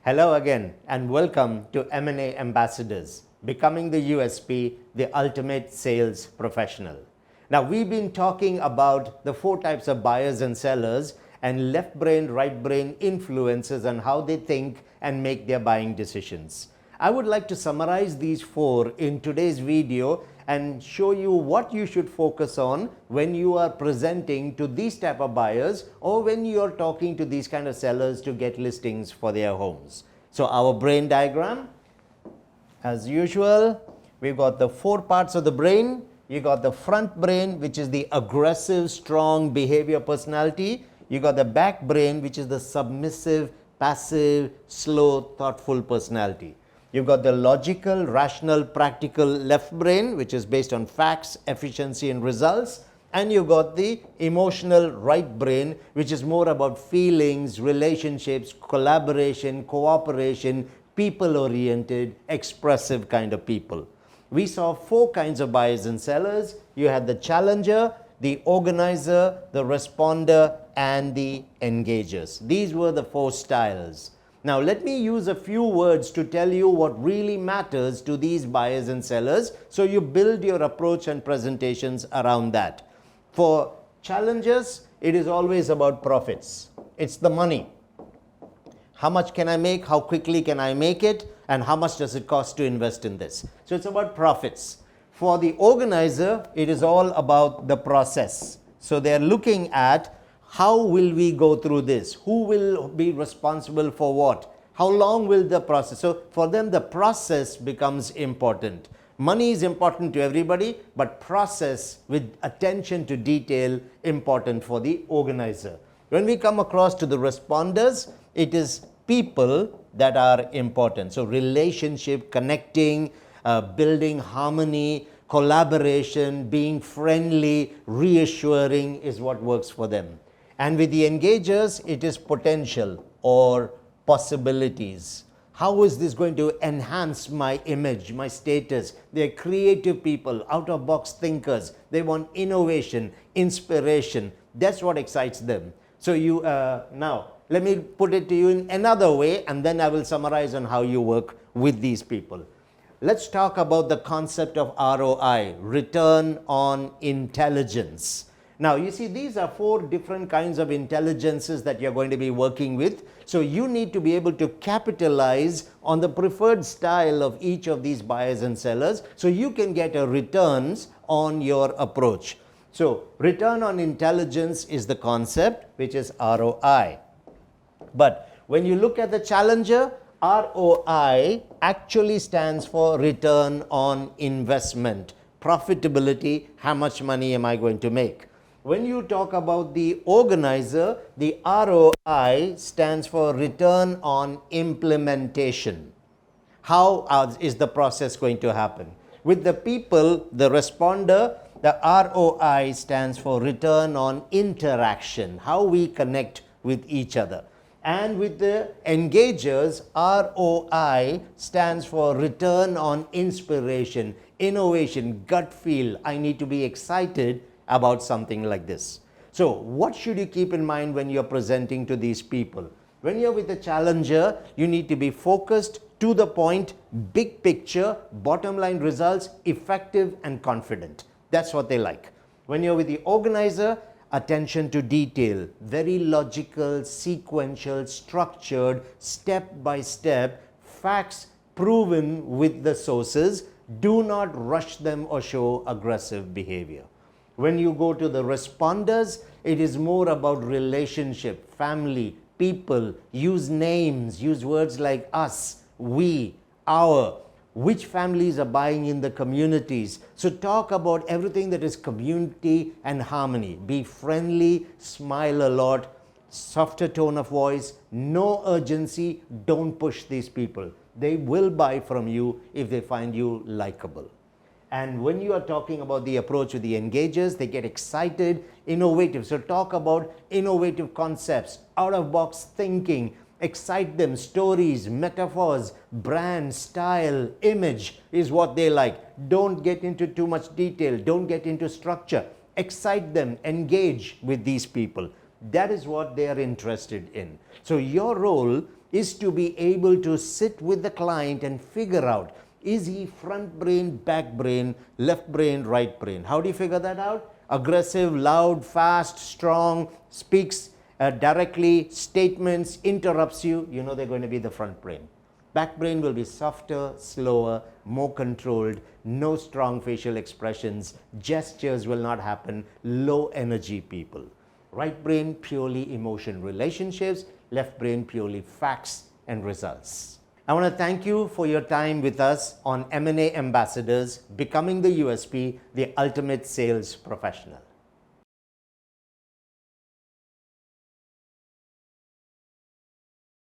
Hello again and welcome to M&A Ambassadors, becoming the USP, the ultimate sales professional. Now we've been talking about the 4 types of buyers and sellers and left brain, right brain influences on how they think and make their buying decisions. I would like to summarize these 4 in today's video and show you what you should focus on when you are presenting to these type of buyers or when you are talking to these kind of sellers to get listings for their homes. So our brain diagram, as usual, we've got the 4 parts of the brain. You got the front brain, which is the aggressive, strong behavior personality. You got the back brain, which is the submissive, passive, slow, thoughtful personality. You've got the logical, rational, practical left brain, which is based on facts, efficiency, and results. And you've got the emotional right brain, which is more about feelings, relationships, collaboration, cooperation, people-oriented, expressive kind of people. We saw 4 kinds of buyers and sellers. You had the challenger, the organizer, the responder, and the engagers. These were the 4 styles. Now let me use a few words to tell you what really matters to these buyers and sellers, so you build your approach and presentations around that. For challengers, it is always about profits. It's the money. How much can I make? How quickly can I make it? And how much does it cost to invest in this? So it's about profits. For the organizer, it is all about the process. So they're looking at how will we go through this? Who will be responsible for what? How long will the process? So for them, the process becomes important. Money is important to everybody, but process with attention to detail important for the organizer. When we come across to the responders, it is people that are important. So relationship, connecting, building harmony, collaboration, being friendly, reassuring is what works for them. And with the engagers, it is potential or possibilities. How is this going to enhance my image, my status? They're creative people, out-of-box thinkers. They want innovation, inspiration. That's what excites them. So you now, let me put it to you in another way, and then I will summarize on how you work with these people. Let's talk about the concept of ROI, return on intelligence. Now, you see, these are 4 different kinds of intelligences that you're going to be working with. So you need to be able to capitalize on the preferred style of each of these buyers and sellers so you can get a returns on your approach. So return on intelligence is the concept, which is ROI. But when you look at the challenger, ROI actually stands for return on investment, profitability, how much money am I going to make? When you talk about the organizer, the ROI stands for return on implementation. How is the process going to happen? With the people, the responder, the ROI stands for return on interaction, how we connect with each other. And with the engagers, ROI stands for return on inspiration, innovation, gut feel. I need to be excited about something like this. So what should you keep in mind when you're presenting to these people? When you're with a challenger, you need to be focused, to the point, big picture, bottom line results, effective and confident. That's what they like. When you're with the organizer, attention to detail, very logical, sequential, structured, step by step, facts proven with the sources. Do not rush them or show aggressive behavior. When you go to the responders, it is more about relationship, family, people. Use names, use words like us, we, our. Which families are buying in the communities? So talk about everything that is community and harmony. Be friendly, smile a lot, softer tone of voice, no urgency. Don't push these people. They will buy from you if they find you likable. And when you are talking about the approach with the engagers, they get excited, innovative. So talk about innovative concepts, out-of-box thinking, excite them, stories, metaphors, brand, style, image is what they like. Don't get into too much detail, don't get into structure. Excite them, engage with these people. That is what they are interested in. So your role is to be able to sit with the client and figure out, is he front brain, back brain, left brain, right brain? How do you figure that out? Aggressive, loud, fast, strong, speaks directly, statements, interrupts you, you know they're going to be the front brain. Back brain will be softer, slower, more controlled, no strong facial expressions, gestures will not happen, low energy people. Right brain, purely emotion relationships, left brain, purely facts and results. I want to thank you for your time with us on M&A Ambassadors, Becoming the USP, the Ultimate Sales Professional.